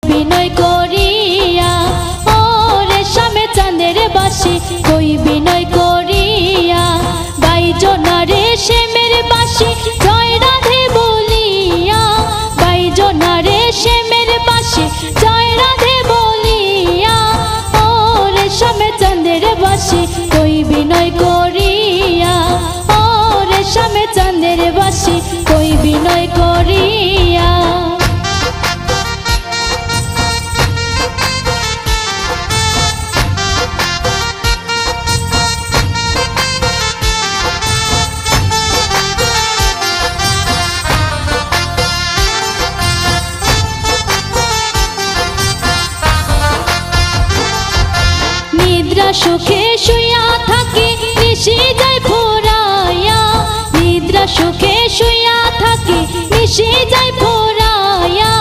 বিনয় করিয়া ও রেশমে চাঁদের বাসি কই বিনয় করিয়া গাইজো না রেশমের বাসি জয় রাধে বলিয়া গাইজো না রেশমের বাসি জয় রাধে বলিয়া ও রেশমে চাঁদের বাসি কই বিনয় করিয়া ও রেশমে চাঁদের বাসি কই বিনয় করিয়া। निद्रा सुखे शुया थाकी निशी जाय फुराया निद्रा सुखे शुया थाकी निशी जाय फुराया।